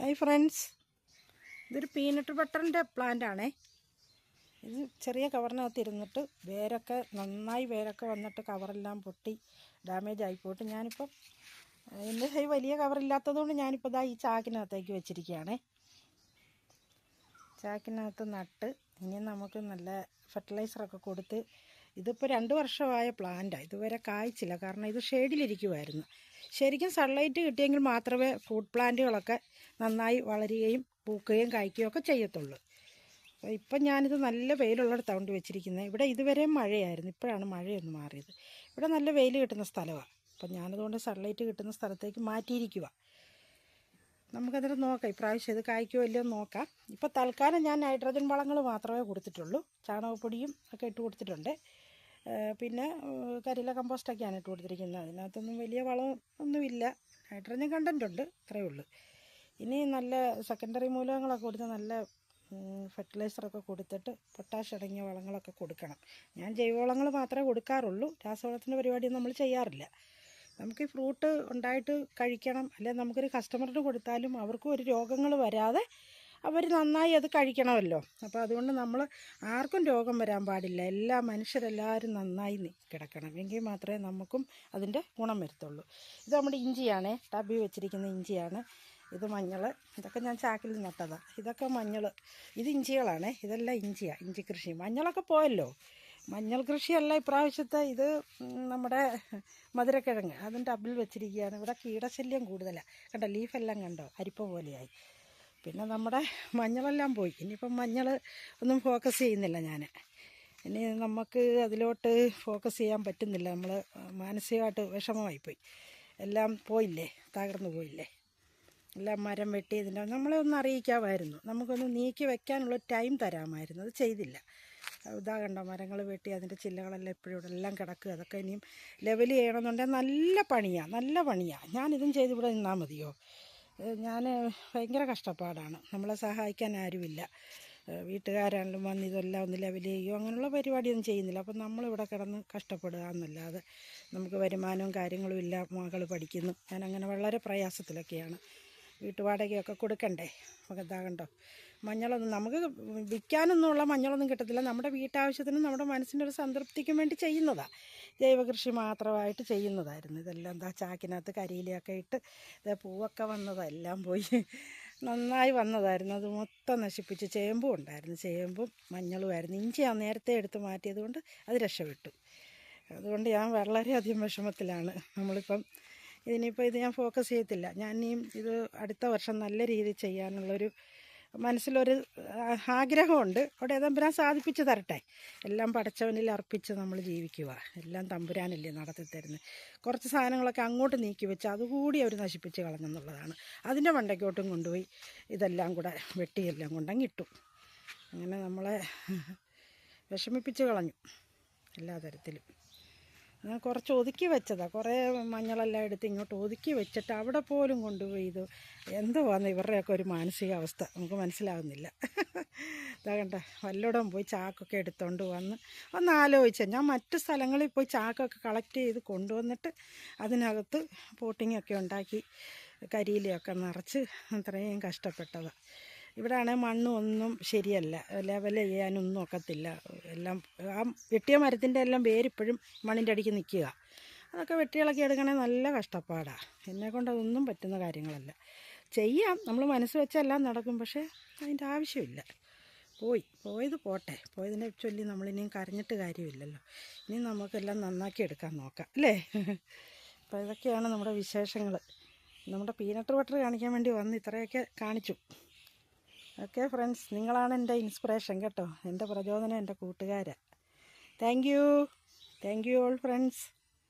Hi friends, ഇതൊരു peanut ബട്ടറിൻ്റെ പ്ലാന്റാണേ. ഇത് ചെറിയ കവറിനകത്ത് ഇരുന്നിട്ട് വേരൊക്കെ വന്നിട്ട് കവറെല്ലാം പൊട്ടി ഡാമേജ് ആയിപ്പോയിട്ട് ഞാനിപ്പം എൻ്റെ കൈ വലിയ കവറില്ലാത്തതുകൊണ്ട് ഞാനിപ്പോൾ ഈ ചാക്കിനകത്തേക്ക് വെച്ചിരിക്കുകയാണേ. ചാക്കിനകത്ത് നട്ട് ഇനി നമുക്ക് നല്ല ഫെർട്ടിലൈസറൊക്കെ കൊടുത്ത് ഇതിപ്പോൾ 2 വർഷമായ പ്ലാന്റാണ്. ഇതുവരെ കായ്ച്ചില്ല, കാരണം ഇത് ഷെയ്ഡിലിരിക്കുമായിരുന്നു. ശരിക്കും സൺലൈറ്റ് കിട്ടിയെങ്കിൽ മാത്രമേ ഫ്രൂട്ട് പ്ലാന്റുകളൊക്കെ നന്നായി വളരുകയും പൂക്കുകയും കായ്ക്കുകയും ഒക്കെ ചെയ്യത്തുള്ളൂ. ഇപ്പം ഞാനിത് നല്ല വെയിലുള്ളിടത്താണ് കൊണ്ട് വെച്ചിരിക്കുന്നത്. ഇവിടെ ഇതുവരെ മഴയായിരുന്നു, ഇപ്പോഴാണ് മഴയൊന്ന് മാറിയത്. ഇവിടെ നല്ല വെയിൽ കിട്ടുന്ന സ്ഥലമാണ്. അപ്പം ഞാനതുകൊണ്ട് സൺലൈറ്റ് കിട്ടുന്ന സ്ഥലത്തേക്ക് മാറ്റിയിരിക്കുക. നമുക്കതിന് നോക്കാം ഇപ്രാവശ്യം ഇത് കായ്ക്കുമോ ഇല്ലയോ നോക്കാം. ഇപ്പോൾ തൽക്കാലം ഞാൻ നൈട്രജൻ വളങ്ങൾ മാത്രമേ കൊടുത്തിട്ടുള്ളൂ. ചാണകപ്പൊടിയും ഒക്കെ ഇട്ട് കൊടുത്തിട്ടുണ്ട്. പിന്നെ കരിയില കമ്പോസ്റ്റൊക്കെയാണ് ഇട്ട് കൊടുത്തിരിക്കുന്നത്. അതിനകത്തൊന്നും വലിയ വളം ഒന്നുമില്ല, നൈട്രജൻ കണ്ടൻ്റ് ഉണ്ട്, അത്രയേ ഉള്ളൂ. ഇനി നല്ല സെക്കൻഡറി മൂലകങ്ങളൊക്കെ കൊടുത്ത് നല്ല ഫെർട്ടിലൈസറൊക്കെ കൊടുത്തിട്ട് പൊട്ടാഷ് അടങ്ങിയ വളങ്ങളൊക്കെ കൊടുക്കണം. ഞാൻ ജൈവവളങ്ങൾ മാത്രമേ കൊടുക്കാറുള്ളൂ, രാസവളത്തിൻ്റെ പരിപാടിയൊന്നും നമ്മൾ ചെയ്യാറില്ല. നമുക്ക് ഈ ഫ്രൂട്ട് ഉണ്ടായിട്ട് കഴിക്കണം, അല്ലെങ്കിൽ നമുക്കൊരു കസ്റ്റമറിന് കൊടുത്താലും അവർക്കും ഒരു രോഗങ്ങൾ വരാതെ അവർ നന്നായി അത് കഴിക്കണമല്ലോ. അപ്പോൾ അതുകൊണ്ട് നമ്മൾ ആർക്കും രോഗം വരാൻ പാടില്ല. മനുഷ്യരെല്ലാവരും നന്നായി കിടക്കണം, എങ്കിൽ മാത്രമേ നമുക്കും അതിൻ്റെ ഗുണം വരത്തുള്ളൂ. ഇത് നമ്മുടെ ഇഞ്ചിയാണ്, ടബിൽ വെച്ചിരിക്കുന്ന ഇഞ്ചിയാണ്. ഇത് മഞ്ഞൾ, ഇതൊക്കെ ഞാൻ ചാക്കിൽ നട്ടതാണ്. ഇതൊക്കെ മഞ്ഞൾ, ഇത് ഇഞ്ചികളാണ്. ഇതെല്ലാം ഇഞ്ചിയാണ്, ഇഞ്ചി കൃഷി. മഞ്ഞളൊക്കെ പോയല്ലോ, മഞ്ഞൾ കൃഷിയല്ല ഇപ്രാവശ്യത്തെ. ഇത് നമ്മുടെ മധുരക്കിഴങ്ങ്, അതും ടബിൽ വെച്ചിരിക്കുകയാണ്. ഇവിടെ കീടശല്യം കൂടുതലാണ്, കണ്ടോ, ലീഫെല്ലാം കണ്ടോ, അരിപ്പ പോലെയായി. പിന്നെ നമ്മുടെ മഞ്ഞളെല്ലാം പോയി. ഇനിയിപ്പം മഞ്ഞൾ ഒന്നും ഫോക്കസ് ചെയ്യുന്നില്ല ഞാൻ. ഇനി നമുക്ക് അതിലോട്ട് ഫോക്കസ് ചെയ്യാൻ പറ്റുന്നില്ല. നമ്മൾ മാനസികമായിട്ട് വിഷമമായിപ്പോയി. എല്ലാം പോയില്ലേ, തകർന്നു പോയില്ലേ. എല്ലാം മരം വെട്ടി നമ്മളെ ഒന്ന് അറിയിക്കാമായിരുന്നു, നമുക്കൊന്ന് നീക്കി വെക്കാനുള്ള ടൈം തരാമായിരുന്നു. അത് ചെയ്തില്ല. ഇതാ കണ്ടോ, മരങ്ങൾ വെട്ടി അതിൻ്റെ ചില്ലകളെല്ലാം ഇപ്പോഴും ഇവിടെ എല്ലാം കിടക്കുക. അതൊക്കെ ഇനിയും ലെവൽ ചെയ്യണമെന്നുണ്ടെങ്കിൽ നല്ല പണിയാണ്. ഞാനിതും ചെയ്ത് ഇവിടെ നിന്നാൽ മതിയോ? ഞാൻ ഭയങ്കര കഷ്ടപ്പാടാണ്. നമ്മളെ സഹായിക്കാൻ ആരുമില്ല. വീട്ടുകാരാണെങ്കിലും വന്ന് ഇതെല്ലാം ഒന്ന് ലെവൽ ചെയ്യുകയോ അങ്ങനെയുള്ള പരിപാടിയൊന്നും ചെയ്യുന്നില്ല. അപ്പം നമ്മളിവിടെ കിടന്ന് കഷ്ടപ്പെടുക എന്നല്ലാതെ നമുക്ക് വരുമാനവും കാര്യങ്ങളും ഇല്ല. മകൾ പഠിക്കുന്നു, ഞാനങ്ങനെ വളരെ പ്രയാസത്തിലൊക്കെയാണ്. വീട്ടുവാടകയൊക്കെ കൊടുക്കണ്ടേ. നമുക്ക് ഇതാ കണ്ടോ, മഞ്ഞളൊന്നും നമുക്ക് വിൽക്കാനൊന്നുമുള്ള മഞ്ഞളൊന്നും കിട്ടത്തില്ല. നമ്മുടെ വീട്ടാവശ്യത്തിനും നമ്മുടെ മനസ്സിൻ്റെ ഒരു സംതൃപ്തിക്കും വേണ്ടി ചെയ്യുന്നതാണ്. ജൈവകൃഷി മാത്രമായിട്ട് ചെയ്യുന്നതായിരുന്നു. ഇതെല്ലാം എന്താ ചാക്കിനകത്ത് കരിയിലയൊക്കെ ഇട്ട് പൂവൊക്കെ വന്നതാണ്, എല്ലാം പോയി. നന്നായി വന്നതായിരുന്നു, അത് മൊത്തം നശിപ്പിച്ച്. ചേമ്പും ഉണ്ടായിരുന്നു, ചേമ്പും മഞ്ഞളുമായിരുന്നു. ഇഞ്ചിയാണ് നേരത്തെ എടുത്ത് മാറ്റിയത് കൊണ്ട് അത് രക്ഷപ്പെട്ടു. അതുകൊണ്ട് ഞാൻ വളരെയധികം വിഷമത്തിലാണ്. നമ്മളിപ്പം ഇതിനിപ്പോൾ ഇത് ഞാൻ ഫോക്കസ് ചെയ്യത്തില്ല. ഞാനിയും ഇത് അടുത്ത വർഷം നല്ല രീതിയിൽ ചെയ്യാനുള്ളൊരു മനസ്സിലൊരു ആഗ്രഹമുണ്ട്. അവിടെ തമ്പുരാൻ സാധിപ്പിച്ച് തരട്ടെ. എല്ലാം പടച്ചവനിൽ അർപ്പിച്ച് നമ്മൾ ജീവിക്കുക. എല്ലാം തമ്പുരാനല്ലേ നടത്തി തരുന്നത്. കുറച്ച് സാധനങ്ങളൊക്കെ അങ്ങോട്ട് നീക്കി വെച്ച് അതുകൂടി അവർ നശിപ്പിച്ച് കളഞ്ഞെന്നുള്ളതാണ്. അതിൻ്റെ മണ്ടയ്ക്കോട്ടും കൊണ്ടുപോയി ഇതെല്ലാം കൂടെ വെട്ടിയെല്ലാം കൊണ്ടങ്ങിട്ടു. അങ്ങനെ നമ്മളെ വിഷമിപ്പിച്ച് കളഞ്ഞു എല്ലാ തരത്തിലും. ഞാൻ കുറച്ച് ഒതുക്കി വെച്ചതാണ്, കുറേ മഞ്ഞളെല്ലാം എടുത്ത് ഇങ്ങോട്ട് ഒതുക്കി വെച്ചിട്ട് അവിടെ പോലും കൊണ്ടുപോയി. ഇത് എന്തുവാന്ന് ഇവരുടെയൊക്കെ ഒരു മാനസികാവസ്ഥ നമുക്ക് മനസ്സിലാകുന്നില്ല. ഇതാ കണ്ട, വല്ലയിടം പോയി ചാക്കൊക്കെ എടുത്തുകൊണ്ട് ഒന്ന് ആലോചിച്ചാൽ, ഞാൻ മറ്റു സ്ഥലങ്ങളിൽ പോയി ചാക്കൊക്കെ കളക്ട് ചെയ്ത് കൊണ്ടുവന്നിട്ട് അതിനകത്ത് പോട്ടിങ്ങൊക്കെ ഉണ്ടാക്കി കരിയിലയൊക്കെ നിറച്ച് അത്രയും കഷ്ടപ്പെട്ടതാണ്. ഇവിടെയാണെങ്കിൽ മണ്ണും ഒന്നും ശരിയല്ല, ലെവൽ ചെയ്യാനൊന്നും ഒക്കത്തില്ല. എല്ലാം ആ വെട്ടിയ മരത്തിൻ്റെ എല്ലാം വേരിപ്പോഴും മണ്ണിൻ്റെ അടിക്ക് നിൽക്കുക. അതൊക്കെ വെട്ടിയിളക്കി എടുക്കണേ നല്ല കഷ്ടപ്പാടാണ്. എന്നെക്കൊണ്ട് അതൊന്നും പറ്റുന്ന കാര്യങ്ങളല്ല. ചെയ്യാം, നമ്മൾ മനസ്സ് വെച്ചെല്ലാം നടക്കും, പക്ഷേ അതിൻ്റെ ആവശ്യമില്ല. പോയത് പോട്ടെ. പോയതിനെ ചൊല്ലി നമ്മളിനിയും കരഞ്ഞിട്ട് കാര്യമില്ലല്ലോ. ഇനി നമുക്കെല്ലാം നന്നാക്കി എടുക്കാൻ നോക്കാം, അല്ലേ? അപ്പോൾ ഇതൊക്കെയാണ് നമ്മുടെ വിശേഷങ്ങൾ. നമ്മുടെ പീനട്ട് ബട്ടർ കാണിക്കാൻ വേണ്ടി വന്ന് ഇത്രയൊക്കെ കാണിച്ചു. ഓക്കെ ഫ്രണ്ട്സ്, നിങ്ങളാണ് എൻ്റെ ഇൻസ്പിറേഷൻ കേട്ടോ, എൻ്റെ പ്രചോദനം എൻ്റെ കൂട്ടുകാരാണ്. Thank you all friends.